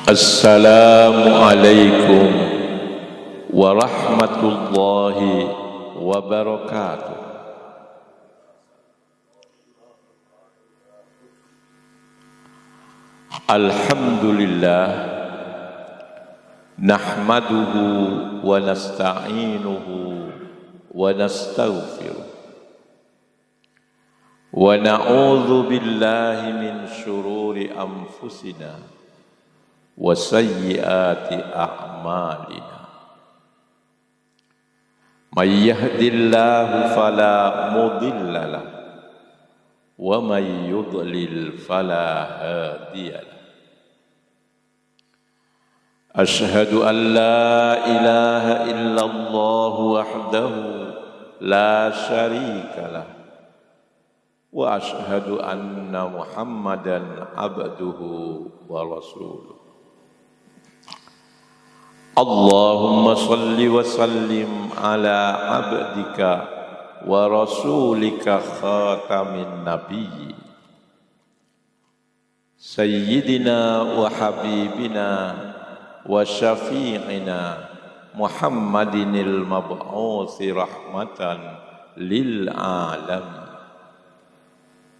Assalamualaikum warahmatullahi wabarakatuh. Alhamdulillah, nahmaduhu wa nasta'inuhu wa nastaghfiruh wa na'udzu billahi min syururi anfusina wa sayyiati a'malina. May yahdihillahu fala mudilla lahu wa may yudlil fala hadiya lahu. Asyhadu an la ilaha illallah wahdahu la syarika lahu wa asyhadu anna Muhammadan abduhu wa rasuluh. Allahumma salli wa sallim ala abdika wa rasulika khatamin nabiyyi sayyidina wa habibina wa syafi'ina Muhammadinil mab'uthi rahmatan lil alamin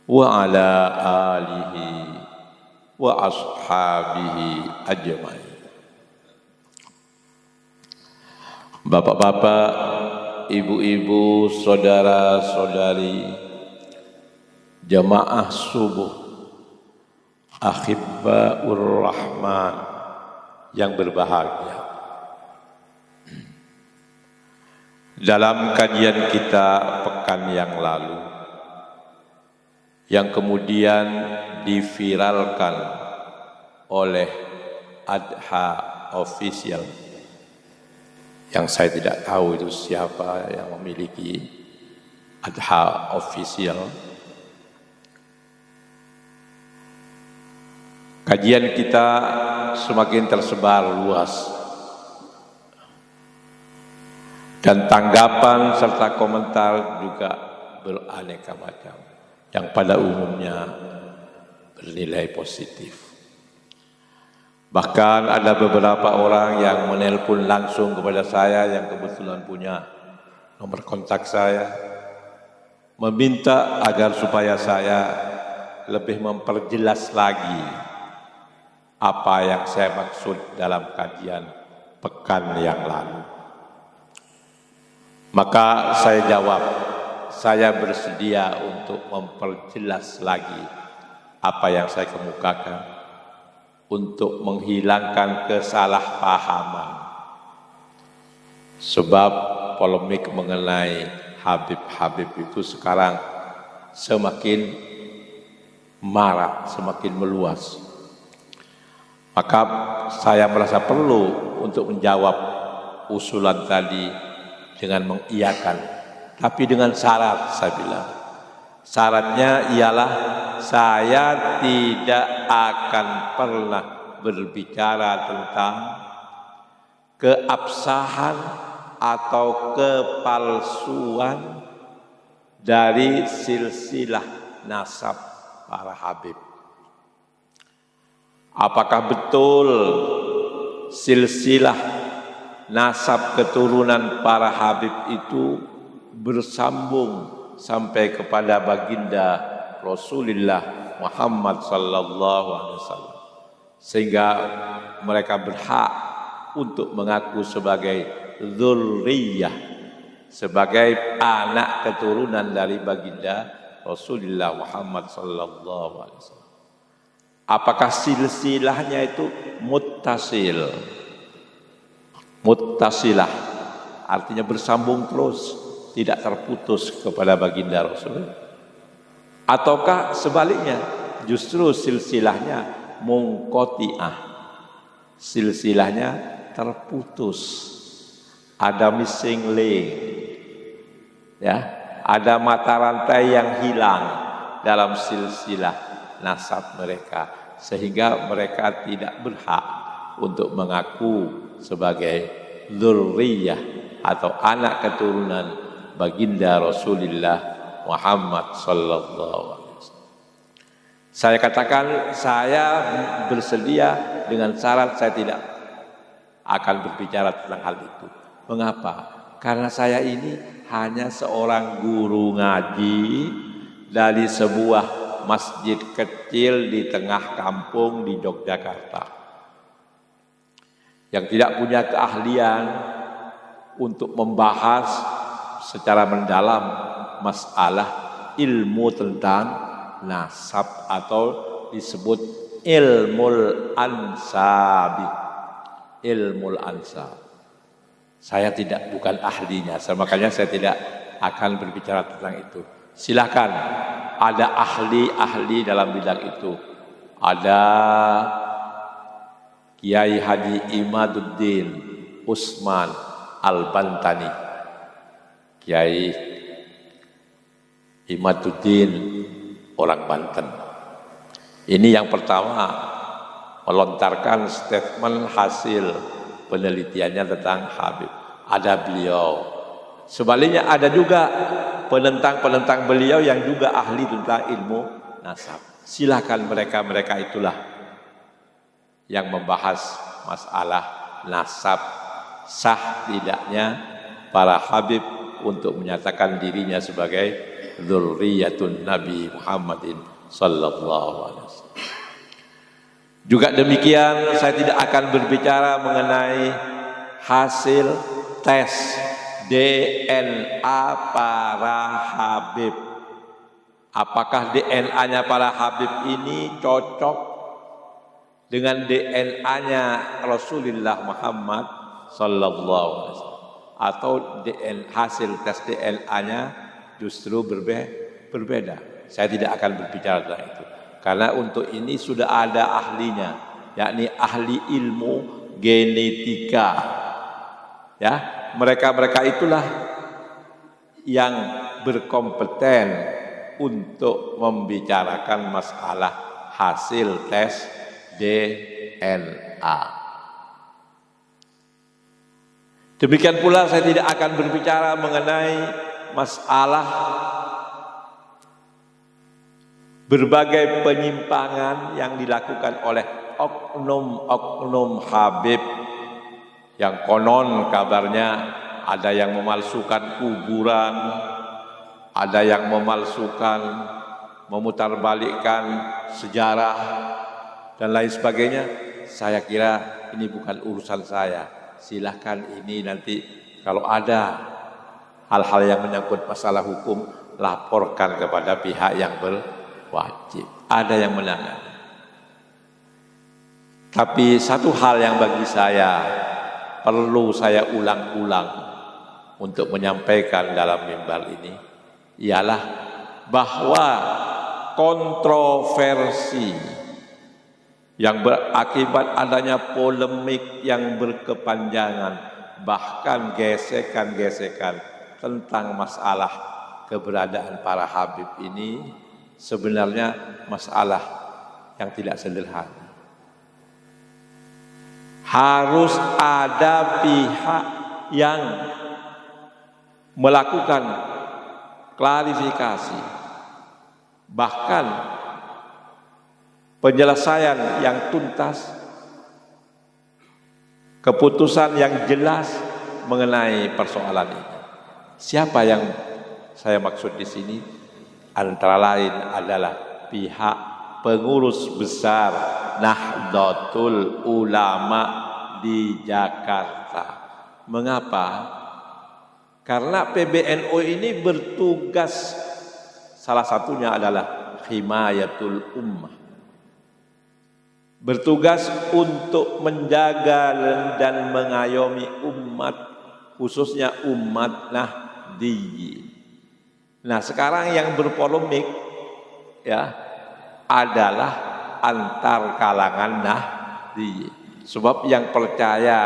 wa ala alihi wa ashabihi ajma'in. Bapak-bapak, ibu-ibu, saudara-saudari, jamaah subuh, akhibbaur rahman yang berbahagia. Dalam kajian kita pekan yang lalu, yang kemudian diviralkan oleh Adha Official, yang saya tidak tahu itu siapa yang memiliki Adha Official. Kajian kita semakin tersebar luas dan tanggapan serta komentar juga beraneka macam yang pada umumnya bernilai positif. Bahkan ada beberapa orang yang menelpon langsung kepada saya yang kebetulan punya nomor kontak saya, meminta agar supaya saya lebih memperjelas lagi apa yang saya maksud dalam kajian pekan yang lalu. Maka saya jawab, saya bersedia untuk memperjelas lagi apa yang saya kemukakan, untuk menghilangkan kesalahpahaman. Sebab polemik mengenai Habib-Habib itu sekarang semakin marak, semakin meluas. Maka saya merasa perlu untuk menjawab usulan tadi dengan mengiyakan, tapi dengan syarat. Saya bilang syaratnya ialah saya tidak akan pernah berbicara tentang keabsahan atau kepalsuan dari silsilah nasab para Habib. Apakah betul silsilah nasab keturunan para Habib itu bersambung sampai kepada baginda Rasulullah Muhammad sallallahu alaihi wasallam, sehingga mereka berhak untuk mengaku sebagai dzurriyyah, sebagai anak keturunan dari baginda Rasulullah Muhammad sallallahu alaihi wasallam. Apakah silsilahnya itu muttasil? Muttasilah artinya bersambung terus, tidak terputus kepada baginda Rasulullah. Ataukah sebaliknya, justru silsilahnya munqati'ah, silsilahnya terputus, ada missing link, ya, ada mata rantai yang hilang dalam silsilah nasab mereka, sehingga mereka tidak berhak untuk mengaku sebagai dzurriyyah atau anak keturunan baginda Rasulullah Muhammad sallallahu alaihi wasallam. Saya katakan saya bersedia dengan syarat saya tidak akan berbicara tentang hal itu. Mengapa? Karena saya ini hanya seorang guru ngaji dari sebuah masjid kecil di tengah kampung di Yogyakarta, yang tidak punya keahlian untuk membahas secara mendalam masalah ilmu tentang nasab atau disebut ilmul ansab. Ilmul ansab. Saya bukan ahlinya, makanya saya tidak akan berbicara tentang itu. Silakan, ada ahli-ahli dalam bidang itu. Ada Kiai Haji Imaduddin Usman Al-Bantani. Kiai Imaduddin orang Banten. Ini yang pertama melontarkan statement hasil penelitiannya tentang Habib. Ada beliau. Sebaliknya ada juga penentang-penentang beliau yang juga ahli tentang ilmu nasab. Silakan mereka itulah yang membahas masalah nasab, sah tidaknya para Habib untuk menyatakan dirinya sebagai dzurriyyatun Nabi Muhammadin sallallahu alaihi wasallam. Juga demikian, saya tidak akan berbicara mengenai hasil tes DNA para Habib. Apakah DNA-nya para Habib ini cocok dengan DNA-nya Rasulullah Muhammad sallallahu alaihi wasallam, atau hasil tes DNA-nya justru berbeda. Saya tidak akan berbicara tentang itu. Karena untuk ini sudah ada ahlinya, yakni ahli ilmu genetika. Ya, mereka itulah yang berkompeten untuk membicarakan masalah hasil tes DNA. Demikian pula saya tidak akan berbicara mengenai masalah berbagai penyimpangan yang dilakukan oleh oknum-oknum Habib yang konon kabarnya ada yang memalsukan kuburan, ada yang memalsukan, memutarbalikkan sejarah dan lain sebagainya. Saya kira ini bukan urusan saya. Silahkan ini nanti kalau ada hal-hal yang menyangkut masalah hukum, laporkan kepada pihak yang berwajib. Ada yang menangani. Tapi satu hal yang bagi saya perlu saya ulang-ulang untuk menyampaikan dalam mimbar ini ialah bahwa kontroversi yang berakibat adanya polemik yang berkepanjangan, bahkan gesekan-gesekan tentang masalah keberadaan para Habib ini sebenarnya masalah yang tidak sederhana. Harus ada pihak yang melakukan klarifikasi, bahkan penyelesaian yang tuntas, keputusan yang jelas mengenai persoalan ini. Siapa yang saya maksud di sini? Antara lain adalah pihak pengurus besar Nahdlatul Ulama di Jakarta. Mengapa? Karena PBNU ini bertugas, salah satunya adalah himayatul ummah, bertugas untuk menjaga dan mengayomi umat, khususnya umat Nahdliyin. Nah, sekarang yang berpolemik ya adalah antar kalangan Nahdliyin. Sebab yang percaya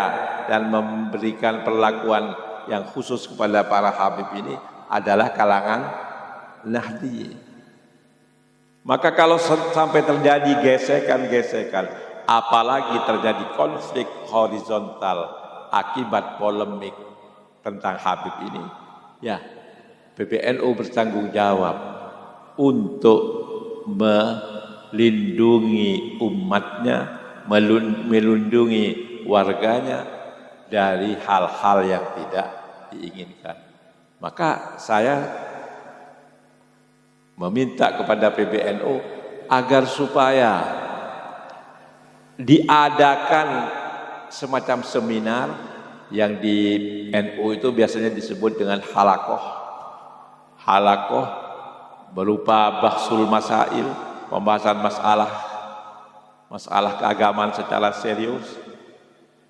dan memberikan perlakuan yang khusus kepada para Habib ini adalah kalangan Nahdliyin. Maka kalau sampai terjadi gesekan-gesekan, apalagi terjadi konflik horizontal akibat polemik tentang Habib ini, ya PBNU bertanggung jawab untuk melindungi umatnya melindungi warganya dari hal-hal yang tidak diinginkan. Maka saya meminta kepada PBNU agar supaya diadakan semacam seminar yang di NU itu biasanya disebut dengan halakoh. Halakoh berupa bahsul masail, pembahasan masalah keagamaan secara serius,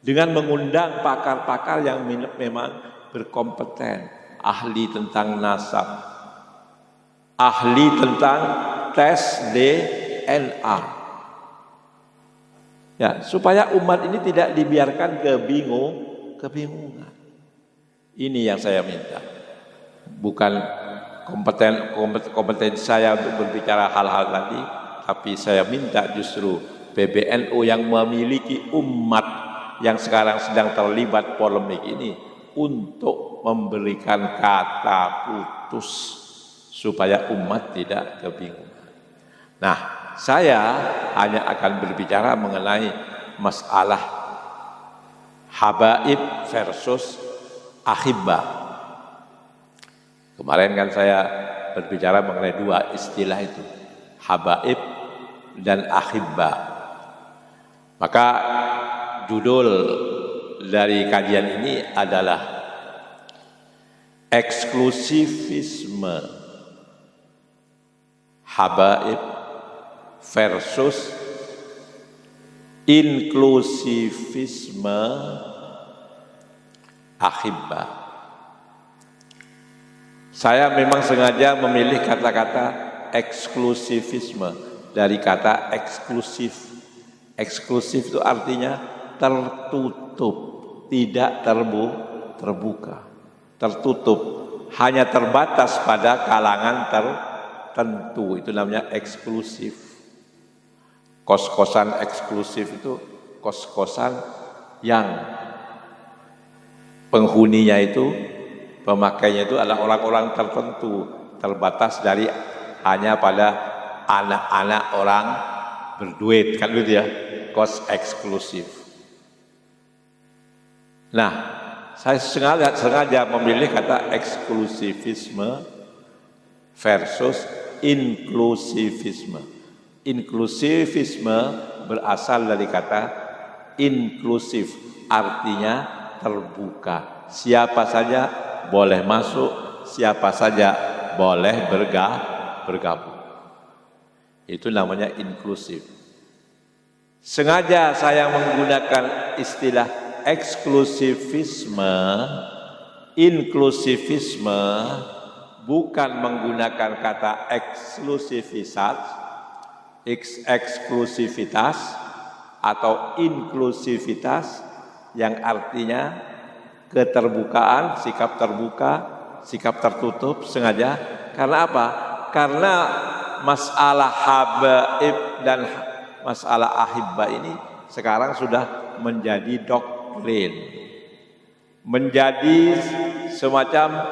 dengan mengundang pakar-pakar yang memang berkompeten, ahli tentang nasab, ahli tentang tes DNA. Ya, supaya umat ini tidak dibiarkan kebingungan. Ini yang saya minta. Bukan kompeten saya untuk berbicara hal-hal tadi, tapi saya minta justru PBNU yang memiliki umat yang sekarang sedang terlibat polemik ini untuk memberikan kata putus supaya umat tidak kebingungan. Nah, saya hanya akan berbicara mengenai masalah habaib versus akhibba. Kemarin kan saya berbicara mengenai dua istilah itu, habaib dan akhibba. Maka judul dari kajian ini adalah eksklusivisme habaib versus inklusivisme akhibba. Saya memang sengaja memilih kata-kata eksklusivisme dari kata eksklusif. Eksklusif itu artinya tertutup, tidak terbuka. Tertutup, hanya terbatas pada kalangan tertentu, itu namanya eksklusif. Kos-kosan eksklusif itu kos-kosan yang penghuninya itu, pemakainya itu adalah orang-orang tertentu, terbatas dari hanya pada anak-anak orang berduit, kan gitu ya, kos eksklusif. Nah, saya sengaja memilih kata eksklusivisme versus inklusivisme. Inklusivisme berasal dari kata inklusif, artinya terbuka. Siapa saja boleh masuk, siapa saja boleh bergabung. Itu namanya inklusif. Sengaja saya menggunakan istilah eksklusivisme, inklusivisme, bukan menggunakan kata eksklusivitas atau inklusivitas yang artinya keterbukaan, sikap terbuka, sikap tertutup. Sengaja karena apa? Karena masalah habaib dan masalah ahibba ini sekarang sudah menjadi doktrin, menjadi semacam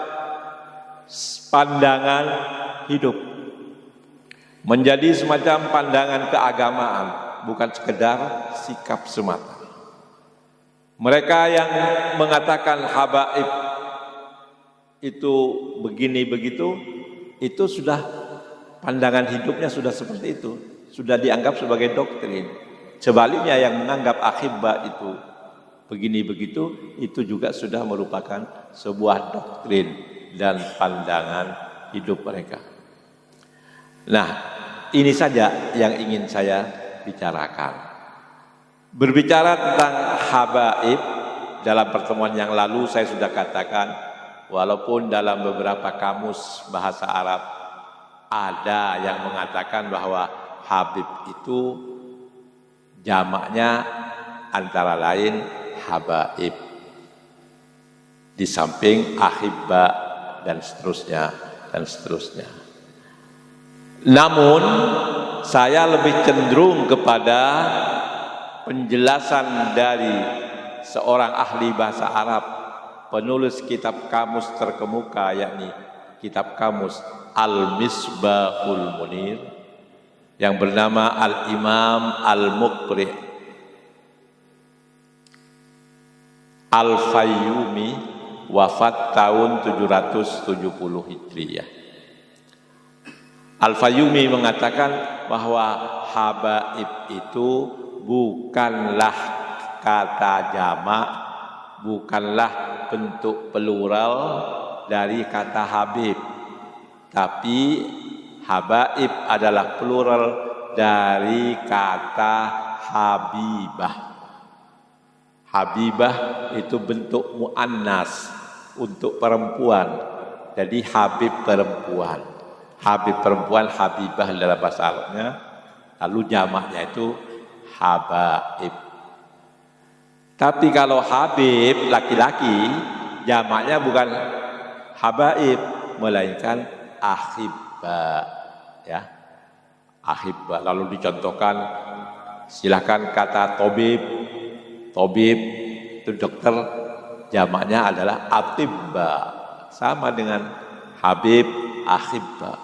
pandangan hidup, menjadi semacam pandangan keagamaan, bukan sekedar sikap semata. Mereka yang mengatakan habaib itu begini begitu, itu sudah pandangan hidupnya sudah seperti itu, sudah dianggap sebagai doktrin. Sebaliknya yang menganggap akhibba itu begini begitu, itu juga sudah merupakan sebuah doktrin dan pandangan hidup mereka. Nah, ini saja yang ingin saya bicarakan. Berbicara tentang habaib, dalam pertemuan yang lalu saya sudah katakan, walaupun dalam beberapa kamus bahasa Arab ada yang mengatakan bahwa habib itu jamaknya antara lain habaib, di samping ahibba dan seterusnya dan seterusnya. Namun saya lebih cenderung kepada penjelasan dari seorang ahli bahasa Arab, penulis kitab kamus terkemuka, yakni kitab kamus Al-Misbahul Munir, yang bernama Al-Imam Al-Muqri' Al-Fayyumi, wafat tahun 770 Hijriah. Al-Fayyumi mengatakan bahwa habaib itu bukanlah kata jamak, bukanlah bentuk plural dari kata habib, tapi habaib adalah plural dari kata habibah. Habibah itu bentuk muannas untuk perempuan. Jadi habib perempuan. Habib perempuan, habibah dalam bahasa Arabnya. Lalu jamaknya itu habaib. Tapi kalau habib laki-laki, jamaknya bukan habaib, melainkan ahibba. Ya, ahibba. Lalu dicontohkan, silakan kata Tobib itu dokter, jamaknya adalah atibba, sama dengan habib, ahibba.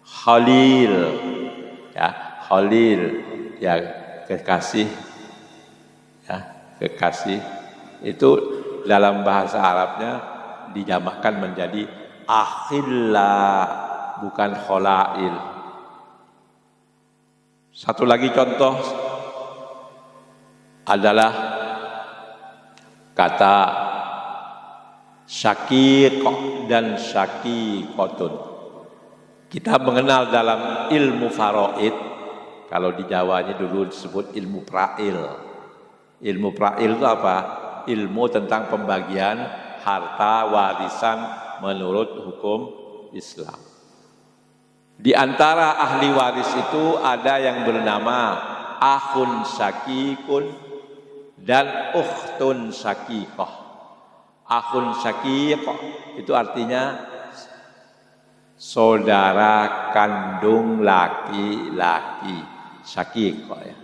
Khalil, ya, Khalil, ya kekasih, ya kekasih itu dalam bahasa Arabnya dijamakkan menjadi akhilla, bukan kholail. Satu lagi contoh adalah kata syaqiq dan syaqiqatun. Kita mengenal dalam ilmu faraid, kalau di Jawanya dulu disebut ilmu prail. Ilmu prail itu apa? Ilmu tentang pembagian harta warisan menurut hukum Islam. Di antara ahli waris itu ada yang bernama akhun syaqiqun dan ukhtun syaqiqah. Akhun syaqiq itu artinya saudara kandung laki-laki, syaqiqah ya.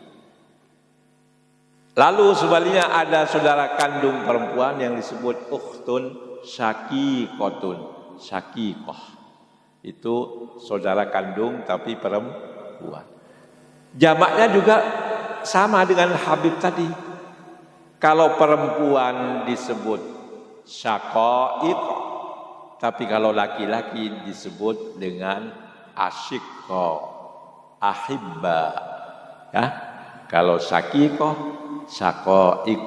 Lalu sebaliknya ada saudara kandung perempuan yang disebut ukhtun syaqiqatun, syaqiqah. Itu saudara kandung tapi perempuan. Jamaknya juga sama dengan habib tadi. Kalau perempuan disebut syaqaiq, tapi kalau laki-laki disebut dengan asyiqqa, ahibba. Ya, kalau syaqiqah, syaqaiq,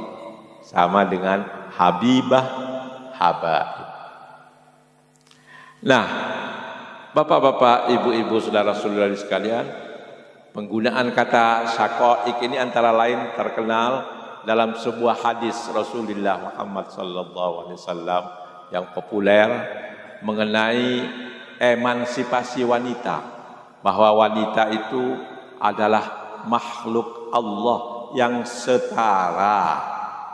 sama dengan habibah, habaib. Nah, bapak-bapak, ibu-ibu, saudara-saudari sekalian, penggunaan kata syaqaiq ini antara lain terkenal dalam sebuah hadis Rasulullah Muhammad SAW yang populer mengenai emansipasi wanita, bahwa wanita itu adalah makhluk Allah yang setara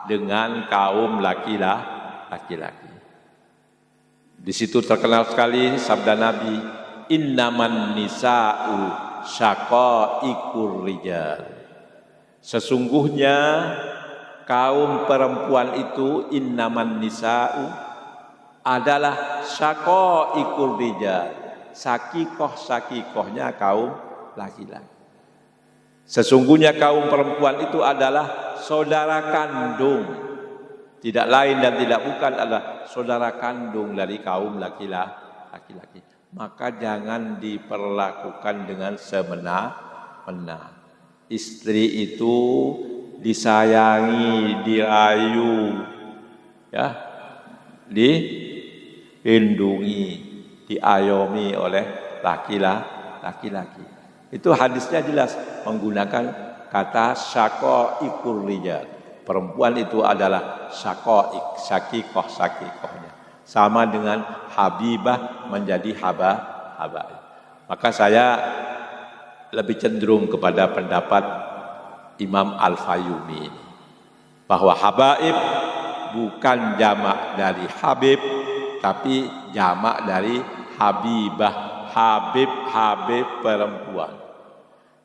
dengan kaum laki-laki. Di situ terkenal sekali sabda Nabi, innaman nisa'u syaqaiqur rijal. Sesungguhnya kaum perempuan itu innaman nisa'u adalah syaqaiqur rijal, syaqiqah-syaqiqahnya kaum laki-laki. Sesungguhnya kaum perempuan itu adalah saudara kandung, tidak lain dan tidak bukan adalah saudara kandung dari kaum laki-laki. Maka jangan diperlakukan dengan semena-mena. Istri itu disayangi, dirayu, ya, dilindungi, diayomi oleh laki-laki. Itu hadisnya jelas menggunakan kata syaqaiqur rijal. Perempuan itu adalah syaqaiq, syaqiqah-syaqiqahnya. Sama dengan habibah menjadi habaib. Maka saya lebih cenderung kepada pendapat Imam Al-Fayyumi ini, bahwa habaib bukan jamak dari habib, tapi jamak dari habibah. Habib perempuan.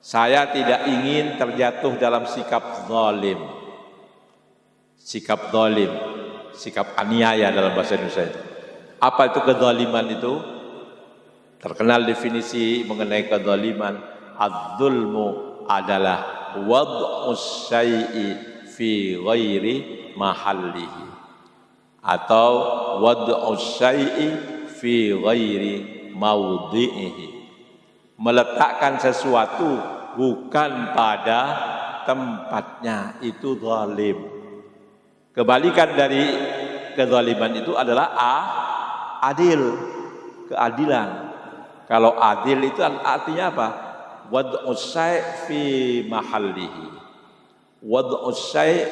Saya tidak ingin terjatuh dalam sikap zalim, sikap aniaya dalam bahasa Indonesia. Apa itu kezaliman itu? Terkenal definisi mengenai kezaliman, az-zulmu adalah wad'us syai'i fi fi ghairi mahallihi, atau wad'u syai'i fi ghairi maudhi'ihi, meletakkan sesuatu bukan pada tempatnya, itu zalim. Kebalikan dari kezaliman itu adalah adil, keadilan. Kalau adil itu artinya apa? Wad'u syai' fi mahallihi, wad'u syai'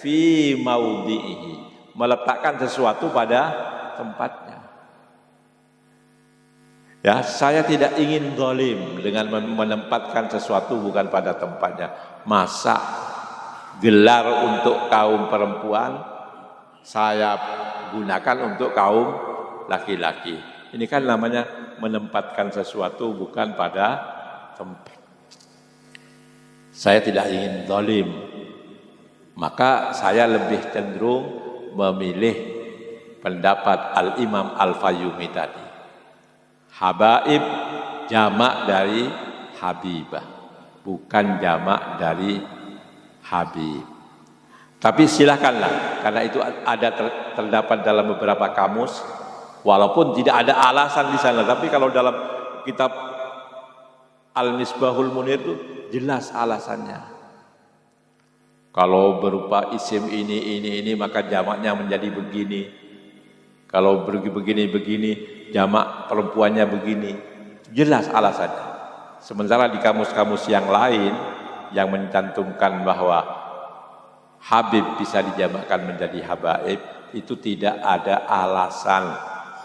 fi maudhi'ihi, meletakkan sesuatu pada tempatnya. Ya, saya tidak ingin zalim dengan menempatkan sesuatu bukan pada tempatnya. Masa gelar untuk kaum perempuan saya gunakan untuk kaum laki-laki? Ini kan namanya menempatkan sesuatu bukan pada tempat. Saya tidak ingin zalim, maka saya lebih cenderung memilih pendapat Al-Imam Al-Fayyumi tadi. Habaib jamak dari habibah, bukan jamak dari habib. Tapi silakanlah, karena itu ada terdapat dalam beberapa kamus, walaupun tidak ada alasan di sana. Tapi kalau dalam kitab Al-Misbahul Munir itu jelas alasannya. Kalau berupa isim ini maka jamaknya menjadi begini. Kalau begini jamak perempuannya begini. Jelas alasannya. Sementara di kamus-kamus yang lain yang mencantumkan bahwa habib bisa dijamakkan menjadi habaib, itu tidak ada alasan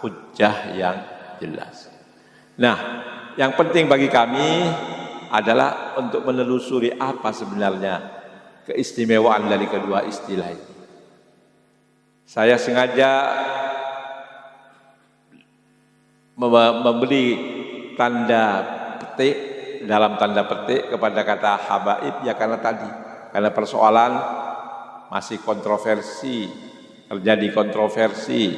hujjah yang jelas. Nah, yang penting bagi kami adalah untuk menelusuri apa sebenarnya keistimewaan dari kedua istilah ini. Saya sengaja memberi tanda petik, dalam tanda petik kepada kata habaib, ya karena persoalan masih kontroversi, terjadi kontroversi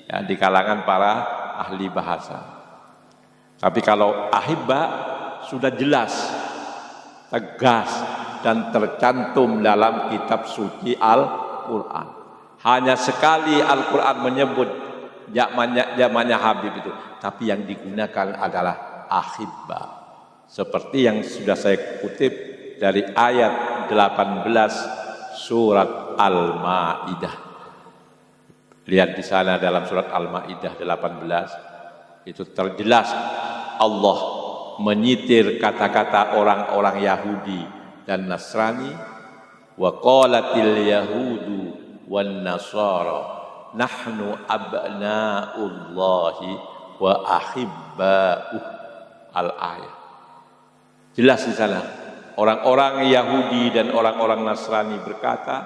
ya, di kalangan para ahli bahasa. Tapi kalau ahibba sudah jelas, tegas dan tercantum dalam kitab suci Al-Quran. Hanya sekali Al-Quran menyebut zamannya habib itu, tapi yang digunakan adalah ahibba. Seperti yang sudah saya kutip dari ayat 18 surat Al-Maidah. Lihat di sana dalam surat Al-Maidah 18 itu terjelas Allah menyitir kata-kata orang-orang Yahudi dan Nasrani. Wa qalatil yahudu wan nasara nahnu abna'ullahi wa ahibba'uh, al-ayat. Jelas di sana orang-orang Yahudi dan orang-orang Nasrani berkata,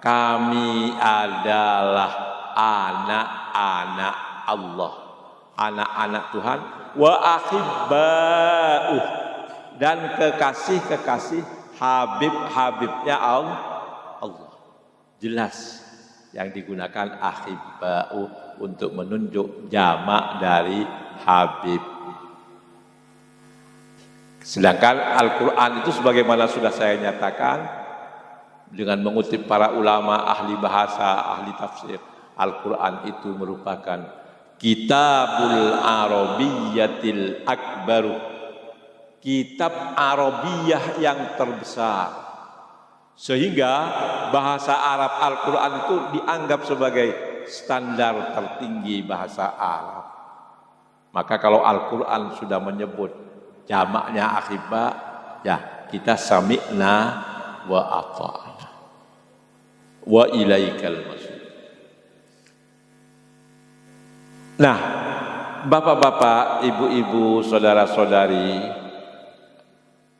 kami adalah anak-anak Allah, anak-anak Tuhan, wa ahibba'uh, dan kekasih-kekasih habib-habibnya Allah. Jelas yang digunakan ahibba'uh untuk menunjuk jamak dari habib. Sedangkan Al-Quran itu sebagaimana sudah saya nyatakan dengan mengutip para ulama ahli bahasa, ahli tafsir, Al-Quran itu merupakan kitabul arabiyyatil akbaru, kitab Arabiyah yang terbesar, sehingga bahasa Arab Al-Quran itu dianggap sebagai standar tertinggi bahasa Arab. Maka kalau Al-Quran sudah menyebut jamaknya akhibba, ya kita sami'na wa ata'na wa ilaikal masir. Nah, bapak-bapak, ibu-ibu, saudara-saudari,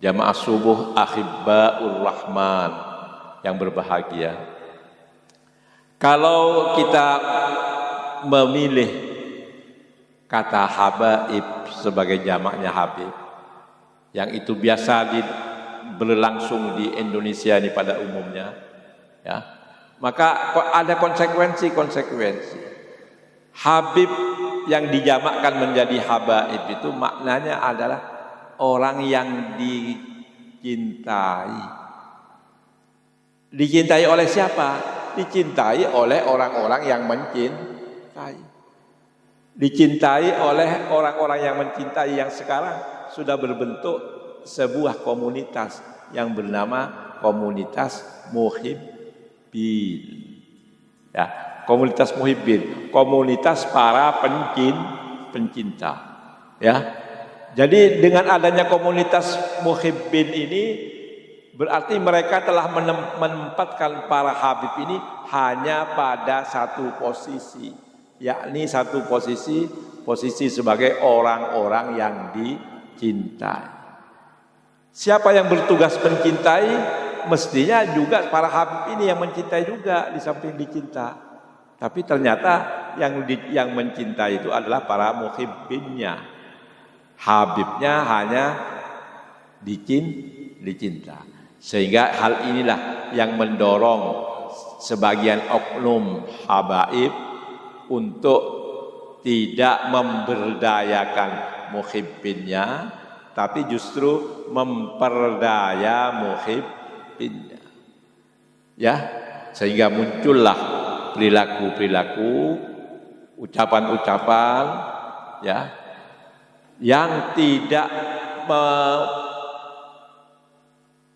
jamaah subuh ahibbaur rahman yang berbahagia, kalau kita memilih kata habaib sebagai jamaknya habib, yang itu biasa berlangsung di Indonesia ini pada umumnya, ya, maka ada konsekuensi. Habib yang dijamakkan menjadi habaib itu maknanya adalah orang yang dicintai. Dicintai oleh siapa? Dicintai oleh orang-orang yang mencintai. Dicintai oleh orang-orang yang mencintai, yang sekarang sudah berbentuk sebuah komunitas yang bernama komunitas muhibbin. Ya, komunitas muhibbin, komunitas para pencinta. Ya. Jadi dengan adanya komunitas muhibbin ini berarti mereka telah menempatkan para habib ini hanya pada satu posisi, yakni satu posisi sebagai orang-orang yang dicintai. Siapa yang bertugas mencintai, mestinya juga para habib ini yang mencintai juga di samping dicinta. Tapi ternyata yang mencintai itu adalah para muhibbinnya. Habibnya hanya dicinta. Sehingga hal inilah yang mendorong sebagian oknum habaib untuk tidak memberdayakan muhibbinnya, tapi justru memperdaya muhibbinnya. Ya, sehingga muncullah perilaku-perilaku, ucapan-ucapan, ya, yang tidak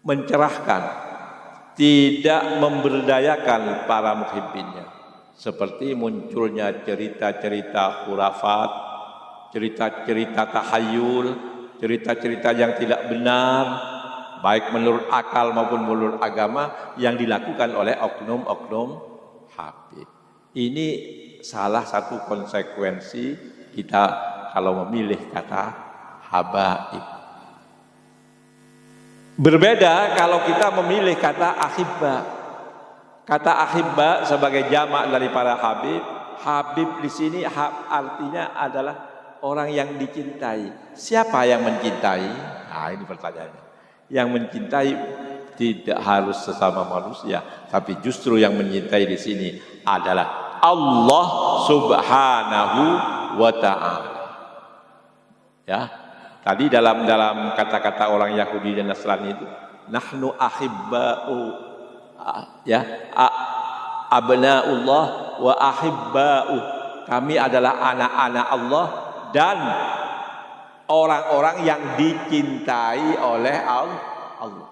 mencerahkan, tidak memberdayakan para muhibbinnya. Seperti munculnya cerita-cerita khurafat, cerita-cerita tahayul, cerita-cerita yang tidak benar, baik menurut akal maupun menurut agama, yang dilakukan oleh oknum-oknum habib. Ini salah satu konsekuensi kita kalau memilih kata habaib. Berbeda kalau kita memilih kata ahibba. Kata ahibba sebagai jamak dari para habib. Habib di sini artinya adalah orang yang dicintai. Siapa yang mencintai? Nah, ini pertanyaannya. Yang mencintai tidak harus sesama manusia, tapi justru yang mencintai di sini adalah Allah Subhanahu wa ta'ala. Ya. Tadi dalam kata-kata orang Yahudi dan Nasrani itu, nahnu ahibba'u, ya, abna'ullah wa ahibba'u. Kami adalah anak-anak Allah dan orang-orang yang dicintai oleh Allah.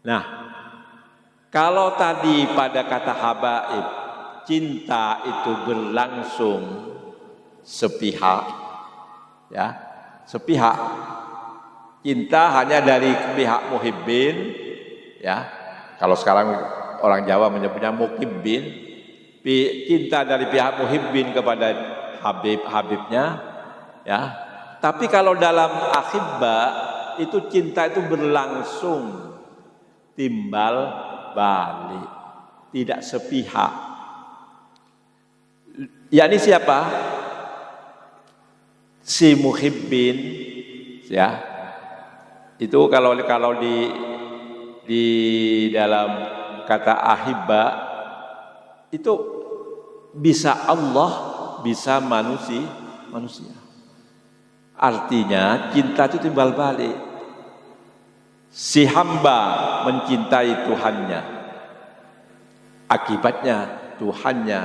Nah, kalau tadi pada kata habaib, cinta itu berlangsung sepihak, ya, sepihak. Cinta hanya dari pihak muhibbin, ya. Kalau sekarang orang Jawa menyebutnya mukibbin, cinta dari pihak muhibbin kepada habibnya, ya. Tapi kalau dalam ahibba itu cinta itu berlangsung timbal balik, tidak sepihak. Yakni siapa? Si muhibbin, ya, itu kalau di dalam kata ahibba itu bisa Allah, bisa manusia. Artinya cinta itu timbal balik. Si hamba mencintai Tuhannya, akibatnya Tuhannya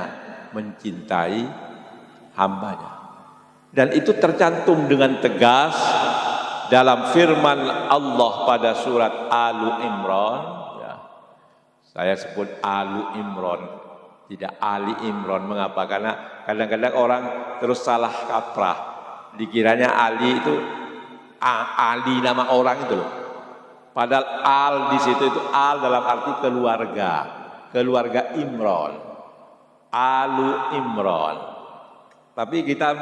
mencintai hambanya. Dan itu tercantum dengan tegas dalam firman Allah pada surat Alu Imran, ya. Saya sebut Alu Imran, tidak Ali Imran. Mengapa? Karena kadang-kadang orang terus salah kaprah, dikiranya Ali itu Ali nama orang itu loh. Padahal Al di situ itu Al dalam arti keluarga Imran, Alu Imran. Tapi kita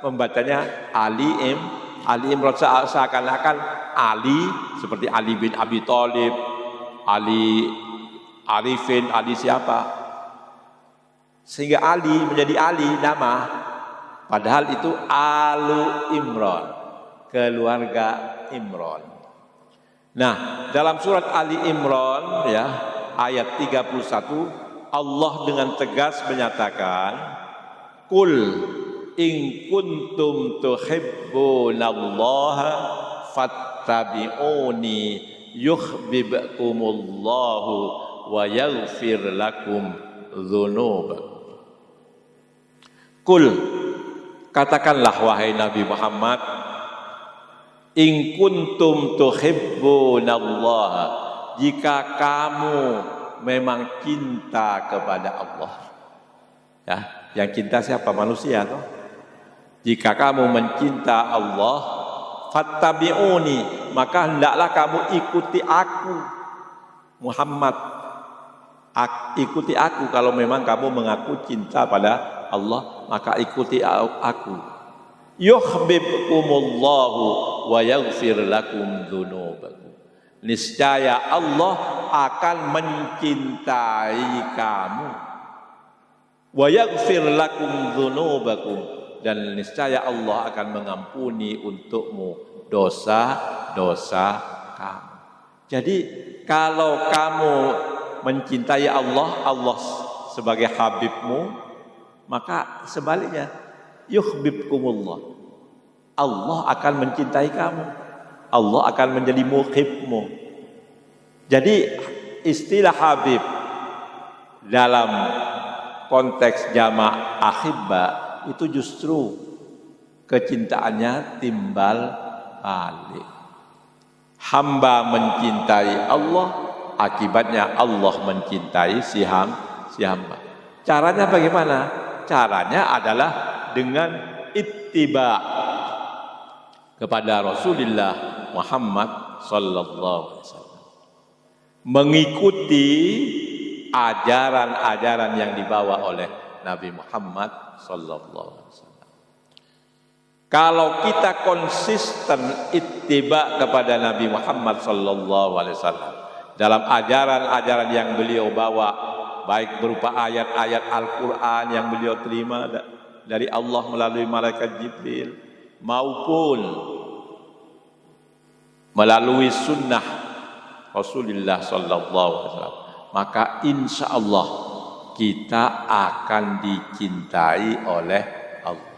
membacanya Ali Imran, seakan-akan Ali seperti Ali bin Abi Thalib, Ali Arifin, Ali siapa, sehingga Ali menjadi Ali nama, padahal itu Alu Imran, keluarga Imran. Nah, dalam surat Ali Imran, ya, ayat 31, Allah dengan tegas menyatakan, Qul in kuntum tuhibbunallaha fattabi'uni yuhibbukumullahu wa yaghfir lakum dzunubakum. Qul, katakanlah wahai Nabi Muhammad, in kuntum tuhibbunallaha, jika kamu memang cinta kepada Allah. Ya, yang cinta siapa? Manusia toh. Jika kamu mencinta Allah, fattabi'uni, maka hendaklah kamu ikuti aku Muhammad. Ikuti aku kalau memang kamu mengaku cinta pada Allah, maka ikuti aku. Yuhibbukumullahu wa yaghfir lakum dzunubakum. Niscaya Allah akan mencintai kamu. Wa yaghfir lakum dzunubakum, dan niscaya Allah akan mengampuni untukmu dosa-dosa kamu. Jadi kalau kamu mencintai Allah, Allah sebagai habibmu, maka sebaliknya yuhibbukumullah, Allah akan mencintai kamu, Allah akan menjadi muhibmu. Jadi istilah habib dalam konteks jamak ahibba itu justru kecintaannya timbal balik. Hamba mencintai Allah, akibatnya Allah mencintai si hamba. Caranya bagaimana? Caranya adalah dengan ittiba kepada Rasulullah Muhammad sallallahu alaihi wasallam. Mengikuti ajaran-ajaran yang dibawa oleh Nabi Muhammad sallallahu alaihi wasallam. Kalau kita konsisten ittiba kepada Nabi Muhammad sallallahu alaihi wasallam dalam ajaran-ajaran yang beliau bawa, baik berupa ayat-ayat Al-Quran yang beliau terima dari Allah melalui malaikat Jibril, maupun melalui sunnah Rasulullah sallallahu alaihi wasallam, maka insya Allah kita akan dicintai oleh Allah.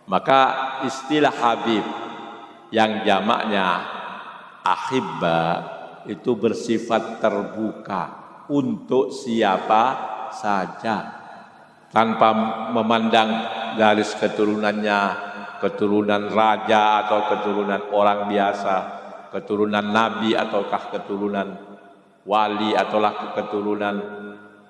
Maka istilah Habib yang jamaknya ahibba itu bersifat terbuka untuk siapa saja, tanpa memandang garis keturunannya, keturunan raja atau keturunan orang biasa, keturunan nabi ataukah keturunan wali, ataukah keturunan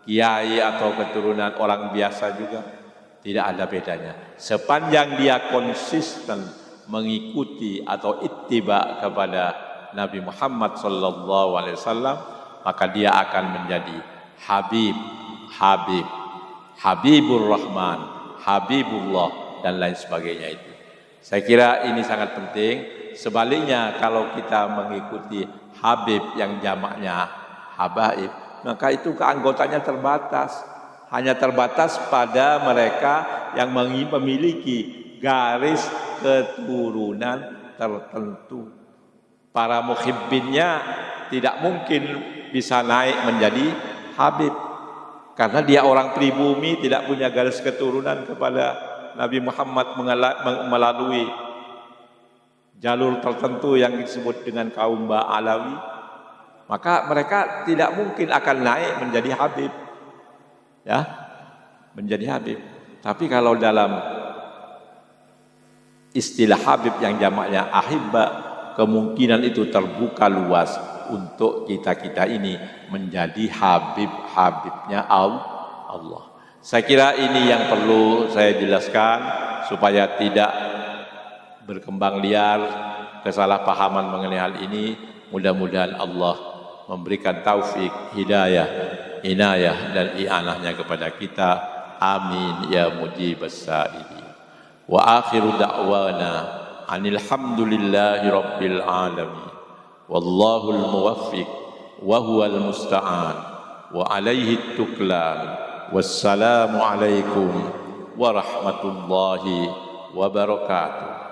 kiai atau keturunan orang biasa juga. Tidak ada bedanya. Sepanjang dia konsisten mengikuti atau ittiba kepada Nabi Muhammad sallallahu alaihi wasallam, maka dia akan menjadi Habibur Rahman, Habibullah, dan lain sebagainya itu. Saya kira ini sangat penting. Sebaliknya kalau kita mengikuti Habib yang jamaknya Habaib, maka itu keanggotanya terbatas. Hanya terbatas pada mereka yang memiliki garis keturunan tertentu. Para muhibbinnya tidak mungkin bisa naik menjadi Habib, karena dia orang pribumi, tidak punya garis keturunan kepada Nabi Muhammad melalui jalur tertentu yang disebut dengan kaum Ba'alawi. Maka mereka tidak mungkin akan naik menjadi Habib, ya, menjadi Habib. Tapi kalau dalam istilah Habib yang jamaknya ahibba, kemungkinan itu terbuka luas untuk kita ini menjadi Habibnya Allah. Saya kira ini yang perlu saya jelaskan supaya tidak berkembang liar kesalahpahaman mengenai hal ini. Mudah-mudahan Allah memberikan taufik, hidayah, inayah dan i'anahnya kepada kita. Amin ya mujibas sa'ili. Wa akhiru da'wana anil hamdulillahi rabbil alamin. Wallahul muwaffiq wa huwal musta'an wa alaihi tuklan. Wassalamu alaikum warahmatullahi wabarakatuh.